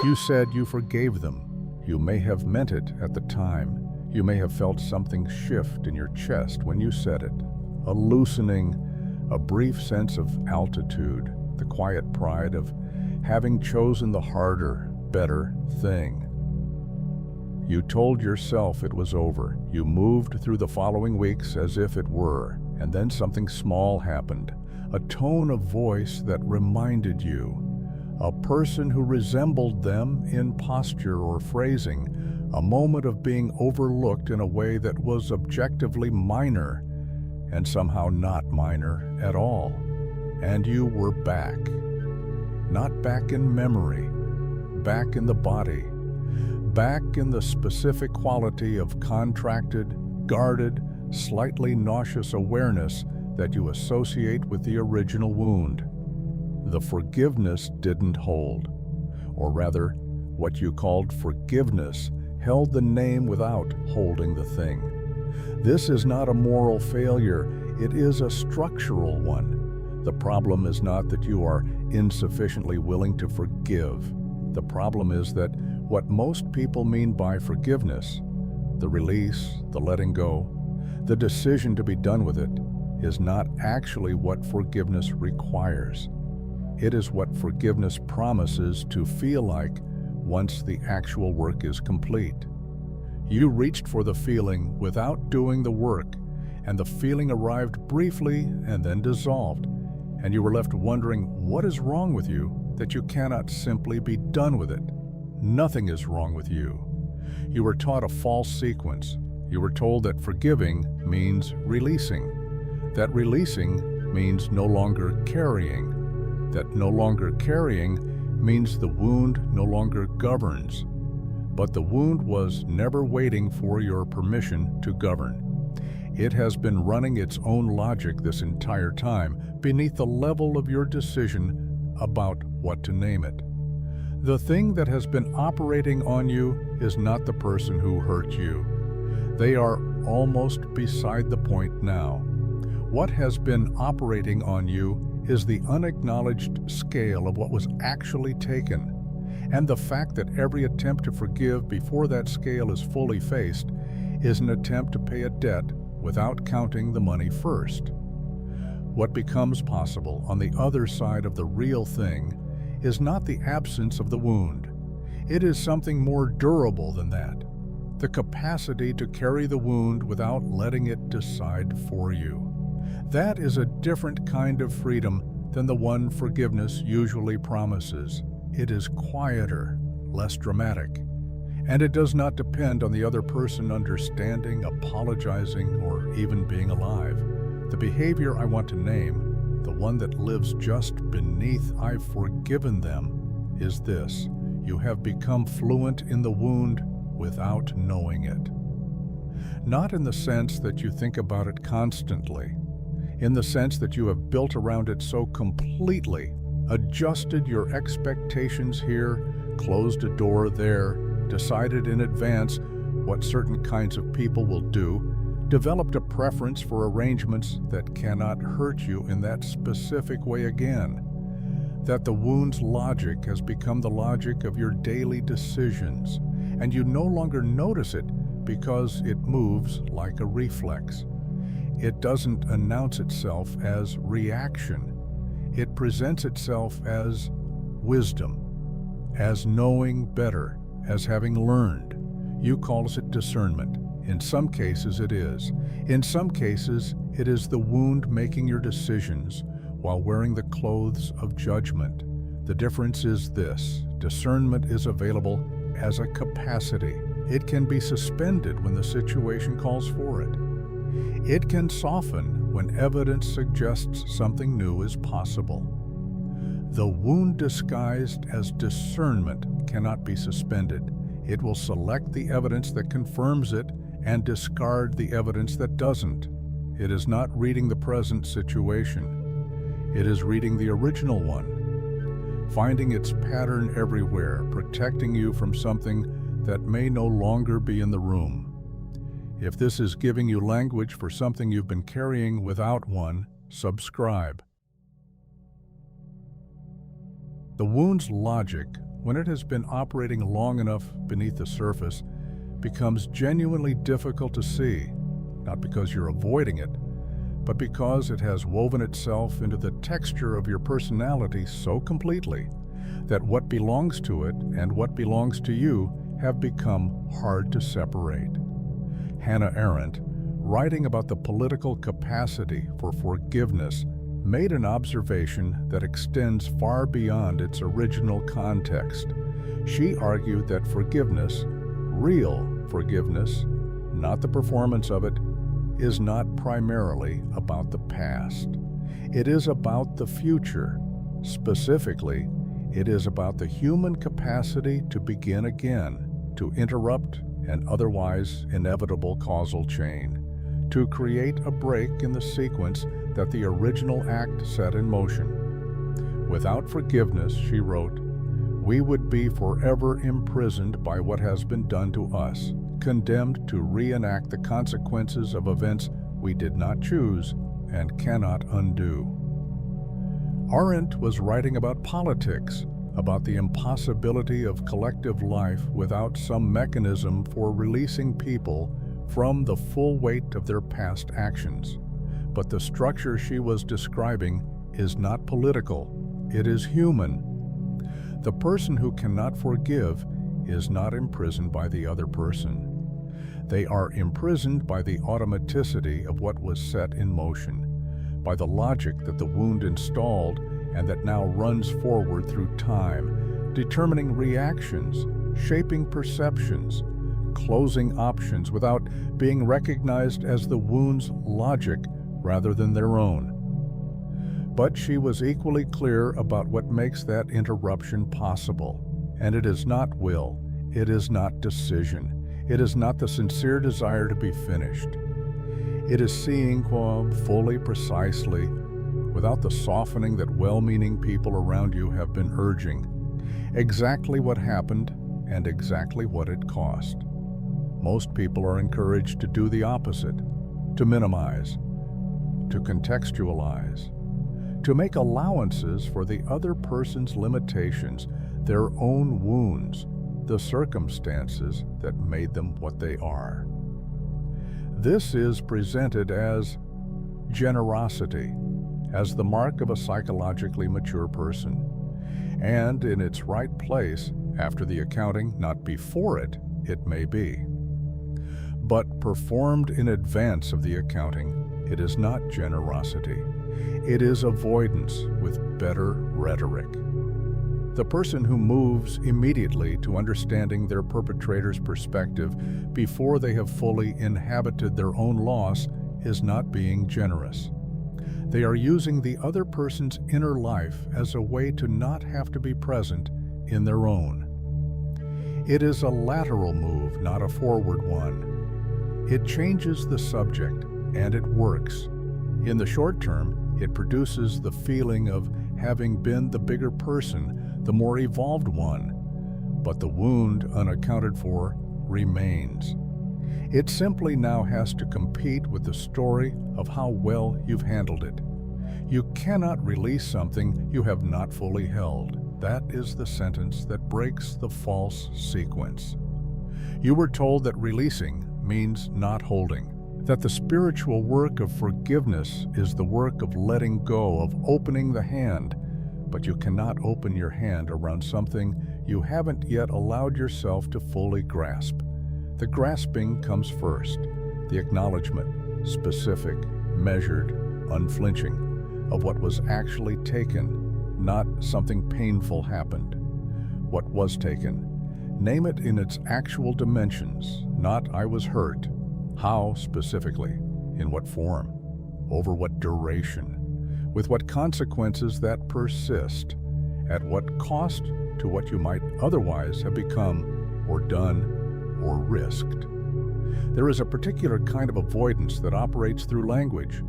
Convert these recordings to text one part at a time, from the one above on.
You said you forgave them. You may have meant it at the time. You may have felt something shift in your chest when you said it. A loosening, a brief sense of altitude, the quiet pride of having chosen the harder, better thing. You told yourself it was over. You moved through the following weeks as if it were, and then something small happened. A tone of voice that reminded you. A person who resembled them in posture or phrasing. A moment of being overlooked in a way that was objectively minor, and somehow not minor at all. And you were back. Not back in memory, back in the body. Back in the specific quality of contracted, guarded, slightly nauseous awareness that you associate with the original wound. The forgiveness didn't hold. Or rather, what you called forgiveness held the name without holding the thing. This is not a moral failure, it is a structural one. The problem is not that you are insufficiently willing to forgive. The problem is that what most people mean by forgiveness, the release, the letting go, the decision to be done with it, is not actually what forgiveness requires. It is what forgiveness promises to feel like once the actual work is complete. You reached for the feeling without doing the work, and the feeling arrived briefly and then dissolved, and you were left wondering what is wrong with you that you cannot simply be done with it. Nothing is wrong with you. You were taught a false sequence. You were told that forgiving means releasing, that releasing means no longer carrying, that no longer carrying means the wound no longer governs. But the wound was never waiting for your permission to govern. It has been running its own logic this entire time beneath the level of your decision about what to name it. The thing that has been operating on you is not the person who hurt you. They are almost beside the point now. What has been operating on you is the unacknowledged scale of what was actually taken, and the fact that every attempt to forgive before that scale is fully faced is an attempt to pay a debt without counting the money first. What becomes possible on the other side of the real thing is not the absence of the wound. It is something more durable than that. The capacity to carry the wound without letting it decide for you. That is a different kind of freedom than the one forgiveness usually promises. It is quieter, less dramatic, and it does not depend on the other person understanding, apologizing, or even being alive. The behavior I want to name, the one that lives just beneath "I've forgiven them," is this: you have become fluent in the wound without knowing it. Not in the sense that you think about it constantly, in the sense that you have built around it so completely, adjusted your expectations here, closed a door there, decided in advance what certain kinds of people will do, developed a preference for arrangements that cannot hurt you in that specific way again, that the wound's logic has become the logic of your daily decisions, and you no longer notice it because it moves like a reflex. It doesn't announce itself as reaction. It presents itself as wisdom, as knowing better, as having learned. You call it discernment. In some cases it is. In some cases it is the wound making your decisions while wearing the clothes of judgment. The difference is this: discernment is available as a capacity. It can be suspended when the situation calls for it. It can soften when evidence suggests something new is possible. The wound disguised as discernment cannot be suspended. It will select the evidence that confirms it and discard the evidence that doesn't. It is not reading the present situation. It is reading the original one, finding its pattern everywhere, protecting you from something that may no longer be in the room. If this is giving you language for something you've been carrying without one, subscribe. The wound's logic when it has been operating long enough beneath the surface, becomes genuinely difficult to see, not because you're avoiding it, but because it has woven itself into the texture of your personality so completely that what belongs to it and what belongs to you have become hard to separate. Hannah Arendt, writing about the political capacity for forgiveness, made an observation that extends far beyond its original context. She argued that forgiveness, real forgiveness, not the performance of it, is not primarily about the past. It is about the future. Specifically, it is about the human capacity to begin again, to interrupt an otherwise inevitable causal chain, to create a break in the sequence that the original act set in motion. Without forgiveness, she wrote, we would be forever imprisoned by what has been done to us, condemned to reenact the consequences of events we did not choose and cannot undo. Arendt was writing about politics, about the impossibility of collective life without some mechanism for releasing people from the full weight of their past actions. But the structure she was describing is not political, it is human. The person who cannot forgive is not imprisoned by the other person. They are imprisoned by the automaticity of what was set in motion, by the logic that the wound installed and that now runs forward through time, determining reactions, shaping perceptions, closing options without being recognized as the wound's logic rather than their own. But she was equally clear about what makes that interruption possible, and it is not will, it is not decision, it is not the sincere desire to be finished. It is seeing fully, precisely, without the softening that well-meaning people around you have been urging, exactly what happened and exactly what it cost. Most people are encouraged to do the opposite, to minimize, to contextualize, to make allowances for the other person's limitations, their own wounds, the circumstances that made them what they are. This is presented as generosity, as the mark of a psychologically mature person, and in its right place, after the accounting, not before it, it may be. But performed in advance of the accounting, it is not generosity. It is avoidance with better rhetoric. The person who moves immediately to understanding their perpetrator's perspective before they have fully inhabited their own loss is not being generous. They are using the other person's inner life as a way to not have to be present in their own. It is a lateral move, not a forward one. It changes the subject, and it works. In the short term, it produces the feeling of having been the bigger person, the more evolved one, but the wound unaccounted for remains. It simply now has to compete with the story of how well you've handled it. You cannot release something you have not fully held. That is the sentence that breaks the false sequence. You were told that releasing means not holding, that the spiritual work of forgiveness is the work of letting go, of opening the hand, but you cannot open your hand around something you haven't yet allowed yourself to fully grasp. The grasping comes first, the acknowledgement, specific, measured, unflinching, of what was actually taken, not something painful happened. What was taken. Name it in its actual dimensions, not I was hurt. How specifically? In what form? Over what duration? With what consequences that persist? At what cost to what you might otherwise have become or done or risked? There is a particular kind of avoidance that operates through language,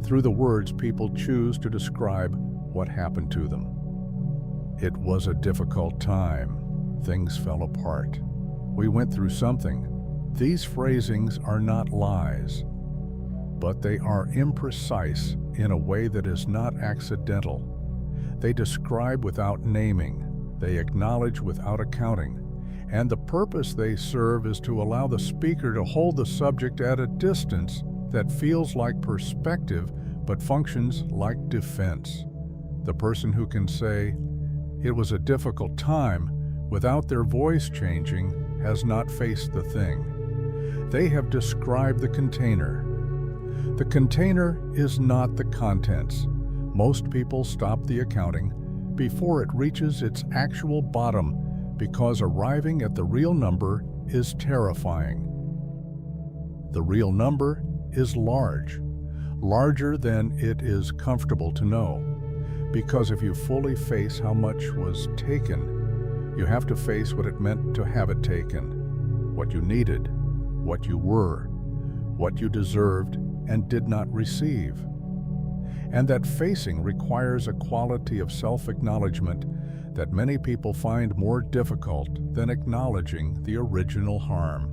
through the words people choose to describe what happened to them. It was a difficult time. Things fell apart. We went through something. These phrasings are not lies, but they are imprecise in a way that is not accidental. They describe without naming. They acknowledge without accounting, and the purpose they serve is to allow the speaker to hold the subject at a distance that feels like perspective but functions like defense. The person who can say, "It was a difficult time," without their voice changing, has not faced the thing. They have described the container. The container is not the contents. Most people stop the accounting before it reaches its actual bottom because arriving at the real number is terrifying. The real number is large, larger than it is comfortable to know, because if you fully face how much was taken, you have to face what it meant to have it taken, what you needed, what you were, what you deserved and did not receive. And that facing requires a quality of self-acknowledgement that many people find more difficult than acknowledging the original harm.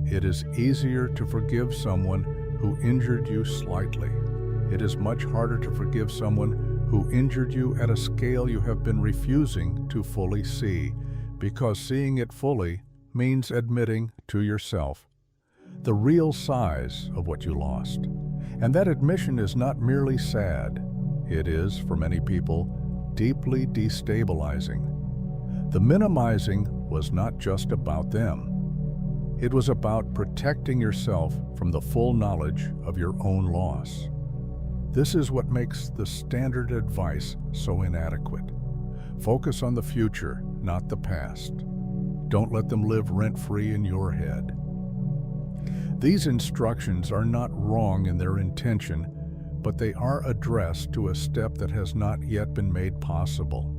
It is easier to forgive someone who injured you slightly. It is much harder to forgive someone who injured you at a scale you have been refusing to fully see, because seeing it fully means admitting to yourself the real size of what you lost. And that admission is not merely sad. It is, for many people, deeply destabilizing. The minimizing was not just about them. It was about protecting yourself from the full knowledge of your own loss. This is what makes the standard advice so inadequate. Focus on the future, not the past. Don't let them live rent-free in your head. These instructions are not wrong in their intention, but they are addressed to a step that has not yet been made possible.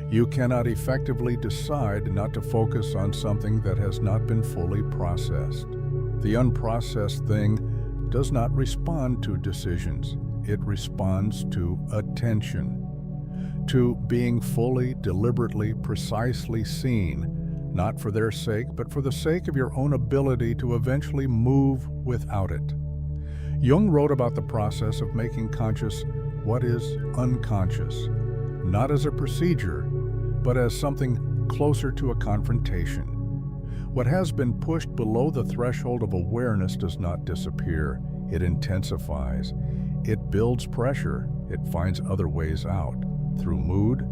You cannot effectively decide not to focus on something that has not been fully processed. The unprocessed thing does not respond to decisions. It responds to attention, to being fully, deliberately, precisely seen, not for their sake, but for the sake of your own ability to eventually move without it. Jung wrote about the process of making conscious what is unconscious, not as a procedure, but as something closer to a confrontation. What has been pushed below the threshold of awareness does not disappear. It intensifies. It builds pressure. It finds other ways out, through mood,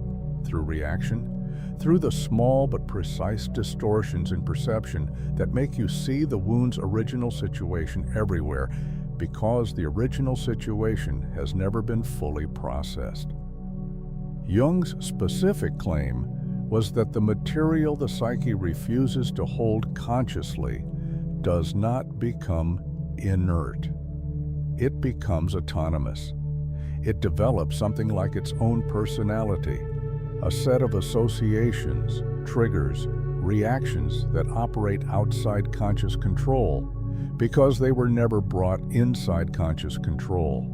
through reaction, through the small but precise distortions in perception that make you see the wound's original situation everywhere, because the original situation has never been fully processed. Jung's specific claim was that the material the psyche refuses to hold consciously does not become inert. It becomes autonomous. It develops something like its own personality, a set of associations, triggers, reactions that operate outside conscious control because they were never brought inside conscious control.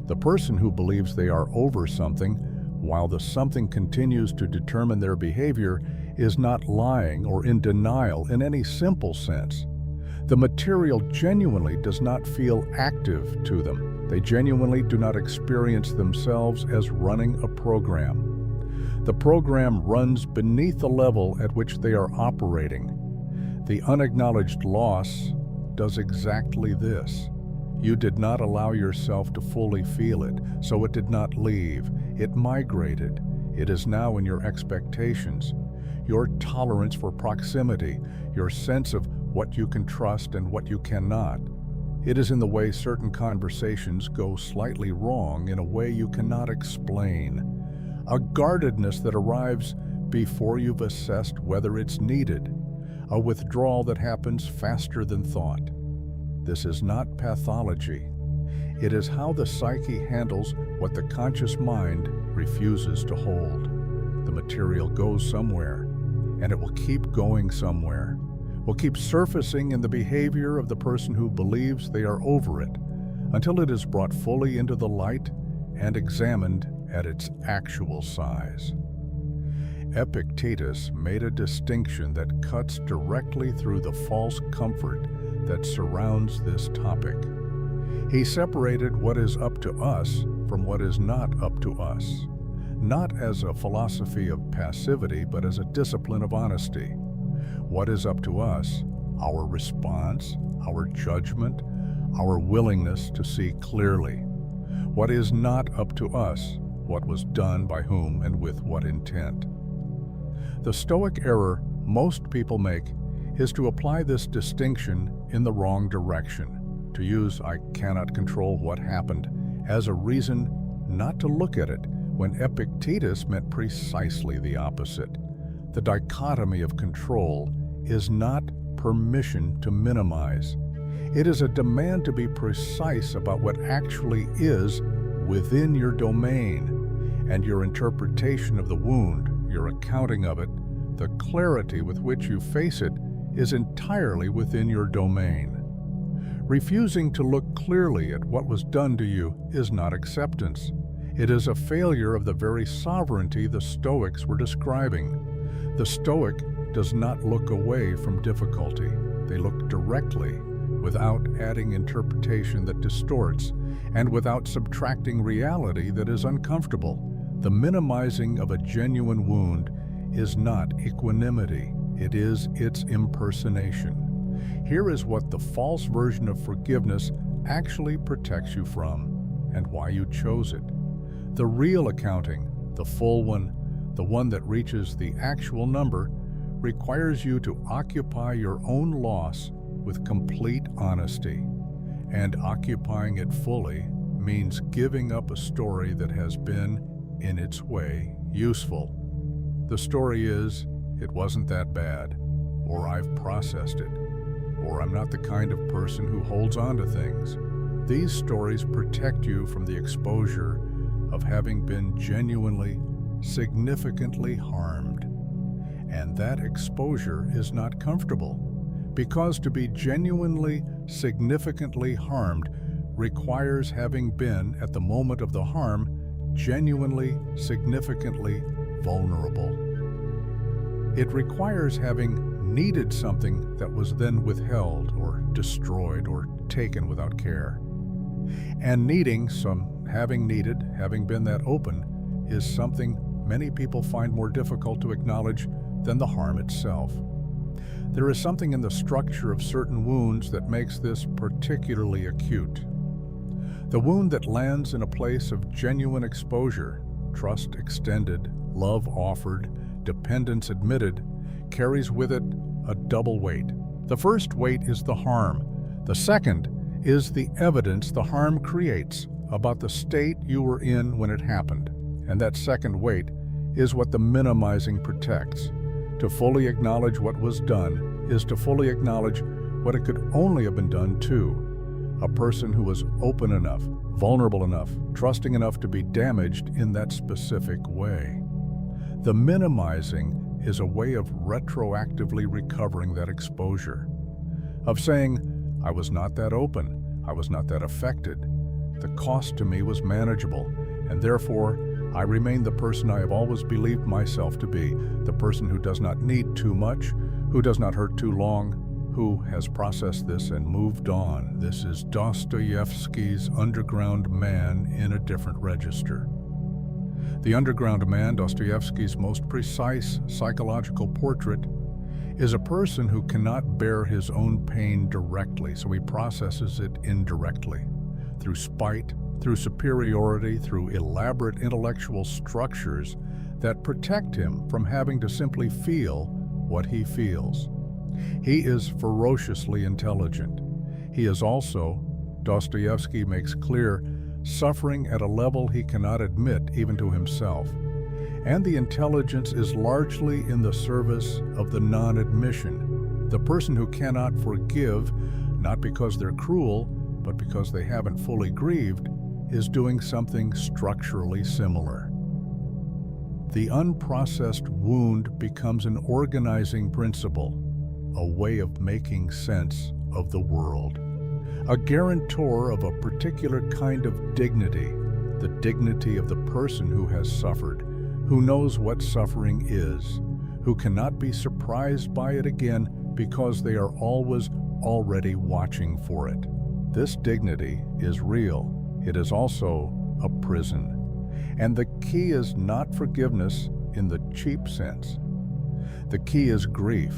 The person who believes they are over something while the something continues to determine their behavior is not lying or in denial in any simple sense. The material genuinely does not feel active to them. They genuinely do not experience themselves as running a program. The program runs beneath the level at which they are operating. The unacknowledged loss does exactly this. You did not allow yourself to fully feel it, so it did not leave. It migrated. It is now in your expectations, your tolerance for proximity, your sense of what you can trust and what you cannot. It is in the way certain conversations go slightly wrong in a way you cannot explain. A guardedness that arrives before you've assessed whether it's needed. A withdrawal that happens faster than thought. This is not pathology. It is how the psyche handles what the conscious mind refuses to hold. The material goes somewhere, and it will keep going somewhere. Will keep surfacing in the behavior of the person who believes they are over it, until it is brought fully into the light and examined at its actual size. Epictetus made a distinction that cuts directly through the false comfort that surrounds this topic. He separated what is up to us from what is not up to us. not as a philosophy of passivity, but as a discipline of honesty. What is up to us? Our response, our judgment, our willingness to see clearly. What is not up to us? What was done by whom and with what intent? The Stoic error most people make is to apply this distinction in the wrong direction, to use "I cannot control what happened" as a reason not to look at it, when Epictetus meant precisely the opposite. The dichotomy of control is not permission to minimize. It is a demand to be precise about what actually is within your domain, and your interpretation of the wound, your accounting of it, the clarity with which you face it, is entirely within your domain. Refusing to look clearly at what was done to you is not acceptance. It is a failure of the very sovereignty the Stoics were describing. The Stoic does not look away from difficulty. They look directly, without adding interpretation that distorts, and without subtracting reality that is uncomfortable. The minimizing of a genuine wound is not equanimity. It is its impersonation. Here is what the false version of forgiveness actually protects you from, and why you chose it. The real accounting, the full one, the one that reaches the actual number, requires you to occupy your own loss with complete honesty. And occupying it fully means giving up a story that has been, in its way, useful. The story is, "It wasn't that bad," or "I've processed it," or "I'm not the kind of person who holds on to things." These stories protect you from the exposure of having been genuinely, significantly harmed. And that exposure is not comfortable, because to be genuinely, significantly harmed requires having been, at the moment of the harm, genuinely, significantly vulnerable. It requires having needed something that was then withheld or destroyed or taken without care. And having been that open, is something many people find more difficult to acknowledge than the harm itself. There is something in the structure of certain wounds that makes this particularly acute. The wound that lands in a place of genuine exposure, trust extended, love offered, dependence admitted, carries with it a double weight. The first weight is the harm. The second is the evidence the harm creates about the state you were in when it happened. And that second weight is what the minimizing protects. To fully acknowledge what was done is to fully acknowledge what it could only have been done to. A person who was open enough, vulnerable enough, trusting enough to be damaged in that specific way. The minimizing is a way of retroactively recovering that exposure. Of saying, "I was not that open, I was not that affected. The cost to me was manageable, and therefore I remain the person I have always believed myself to be, the person who does not need too much, who does not hurt too long, who has processed this and moved on." This is Dostoevsky's Underground Man in a different register. The Underground Man, Dostoevsky's most precise psychological portrait, is a person who cannot bear his own pain directly, so he processes it indirectly, through spite, through superiority, through elaborate intellectual structures that protect him from having to simply feel what he feels. He is ferociously intelligent. He is also, Dostoevsky makes clear, suffering at a level he cannot admit even to himself. And the intelligence is largely in the service of the non-admission. The person who cannot forgive, not because they're cruel, but because they haven't fully grieved, is doing something structurally similar. The unprocessed wound becomes an organizing principle, a way of making sense of the world, a guarantor of a particular kind of dignity, the dignity of the person who has suffered, who knows what suffering is, who cannot be surprised by it again because they are always already watching for it. This dignity is real. It is also a prison. And the key is not forgiveness in the cheap sense. The key is grief,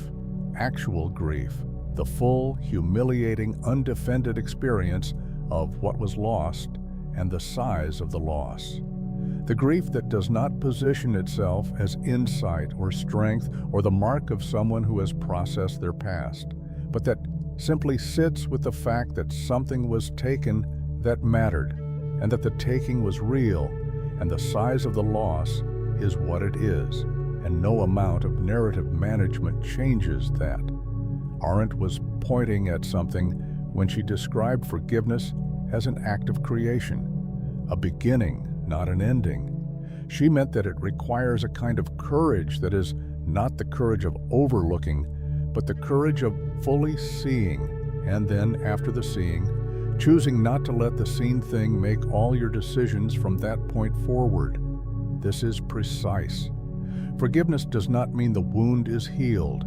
actual grief, the full, humiliating, undefended experience of what was lost and the size of the loss. The grief that does not position itself as insight or strength or the mark of someone who has processed their past, but that simply sits with the fact that something was taken that mattered, and that the taking was real, and the size of the loss is what it is, and no amount of narrative management changes that. Arendt was pointing at something when she described forgiveness as an act of creation, a beginning, not an ending. She meant that it requires a kind of courage that is not the courage of overlooking, but the courage of fully seeing, and then, after the seeing, choosing not to let the seen thing make all your decisions from that point forward. This is precise. Forgiveness does not mean the wound is healed.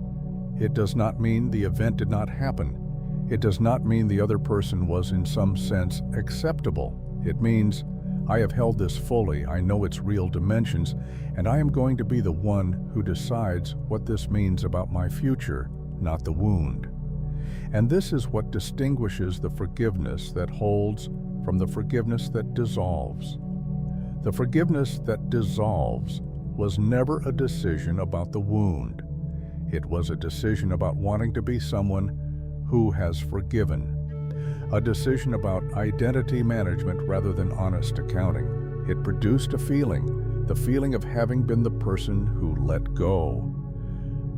It does not mean the event did not happen. It does not mean the other person was in some sense acceptable. It means, I have held this fully, I know its real dimensions, and I am going to be the one who decides what this means about my future, not the wound. And this is what distinguishes the forgiveness that holds from the forgiveness that dissolves. The forgiveness that dissolves was never a decision about the wound. It was a decision about wanting to be someone who has forgiven. A decision about identity management rather than honest accounting. It produced a feeling, the feeling of having been the person who let go.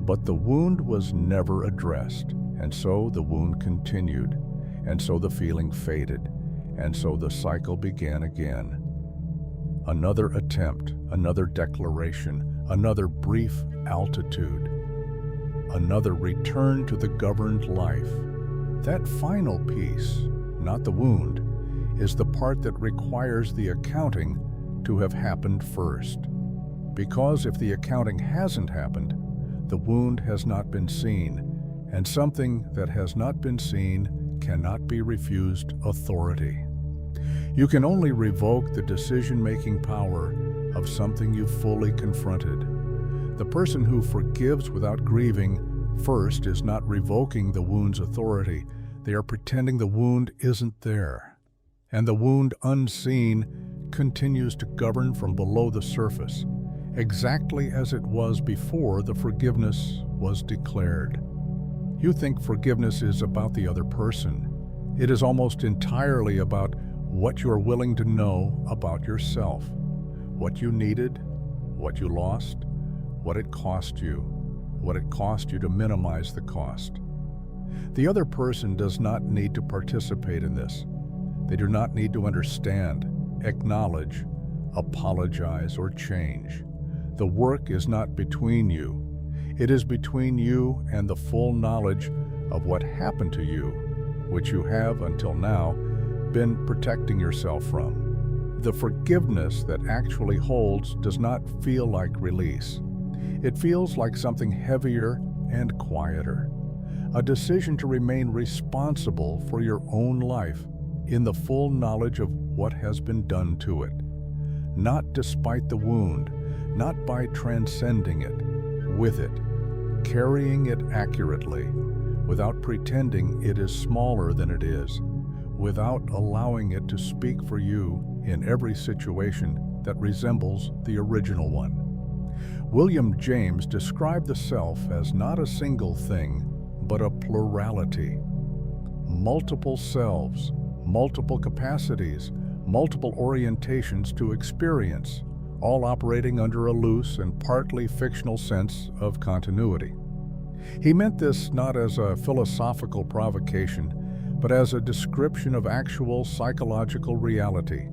But the wound was never addressed, and so the wound continued, and so the feeling faded, and so the cycle began again. Another attempt, another declaration, another brief altitude, another return to the governed life. That final piece, not the wound, is the part that requires the accounting to have happened first. Because if the accounting hasn't happened, the wound has not been seen, and something that has not been seen cannot be refused authority. You can only revoke the decision-making power of something you've fully confronted. The person who forgives without grieving first is not revoking the wound's authority. They are pretending the wound isn't there. And the wound unseen continues to govern from below the surface, exactly as it was before the forgiveness was declared. You think forgiveness is about the other person. It is almost entirely about what you are willing to know about yourself, what you needed, what you lost, what it cost you to minimize the cost. The other person does not need to participate in this. They do not need to understand, acknowledge, apologize, or change. The work is not between you. It is between you and the full knowledge of what happened to you, which you have until now been protecting yourself from. The forgiveness that actually holds does not feel like release. It feels like something heavier and quieter. A decision to remain responsible for your own life in the full knowledge of what has been done to it. Not despite the wound, not by transcending it, with it, carrying it accurately, without pretending it is smaller than it is, without allowing it to speak for you in every situation that resembles the original one. William James described the self as not a single thing, but a plurality. Multiple selves, multiple capacities, multiple orientations to experience, all operating under a loose and partly fictional sense of continuity. He meant this not as a philosophical provocation, but as a description of actual psychological reality,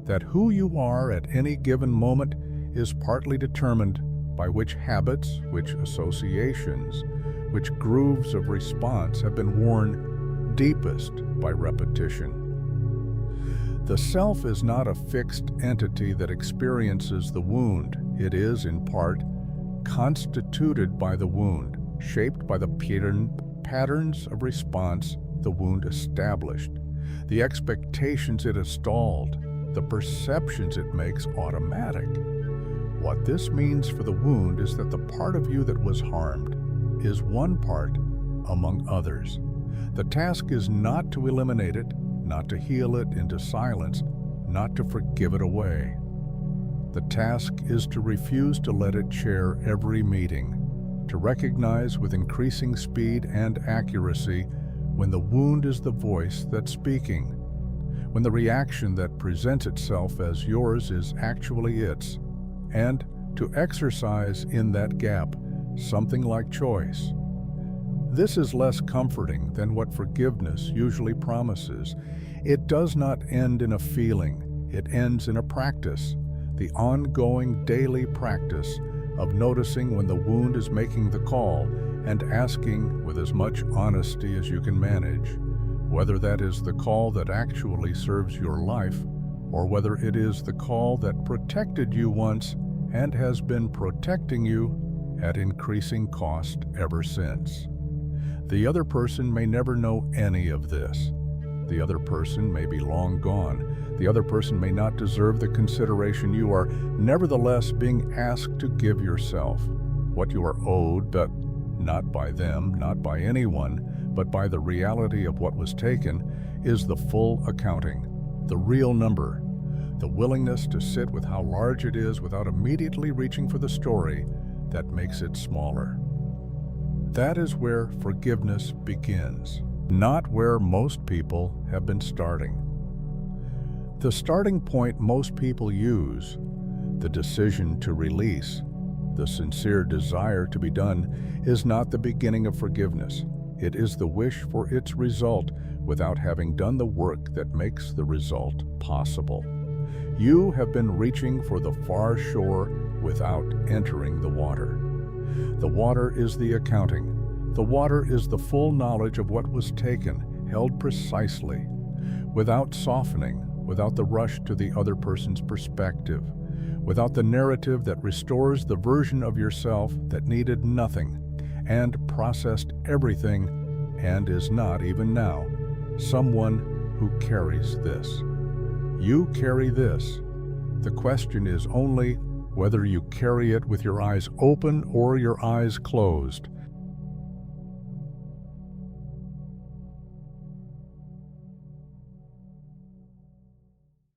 that who you are at any given moment is partly determined by which habits, which associations, which grooves of response have been worn deepest by repetition. The self is not a fixed entity that experiences the wound. It is, in part, constituted by the wound, shaped by the patterns of response the wound established, the expectations it installed, the the perceptions it makes automatic. What this means for the wound is that the part of you that was harmed is one part among others. The task is not to eliminate it, not to heal it into silence, not to forgive it away. The task is to refuse to let it chair every meeting, to recognize with increasing speed and accuracy when the wound is the voice that's speaking, when the reaction that presents itself as yours is actually its, and to exercise in that gap something like choice. This is less comforting than what forgiveness usually promises. It does not end in a feeling, it ends in a practice, the ongoing daily practice of noticing when the wound is making the call and asking with as much honesty as you can manage, whether that is the call that actually serves your life or whether it is the call that protected you once and has been protecting you at increasing cost ever since. The other person may never know any of this. The other person may be long gone. The other person may not deserve the consideration you are nevertheless being asked to give yourself. What you are owed, but not by them, not by anyone, but by the reality of what was taken, is the full accounting, the real number, the willingness to sit with how large it is without immediately reaching for the story that makes it smaller. That is where forgiveness begins, not where most people have been starting. The starting point most people use, the decision to release, the sincere desire to be done, is not the beginning of forgiveness. It is the wish for its result without having done the work that makes the result possible. You have been reaching for the far shore without entering the water. The water is the accounting. The water is the full knowledge of what was taken, held precisely, without softening, without the rush to the other person's perspective, without the narrative that restores the version of yourself that needed nothing and processed everything and is not even now someone who carries this. You carry this. The question is only whether you carry it with your eyes open or your eyes closed.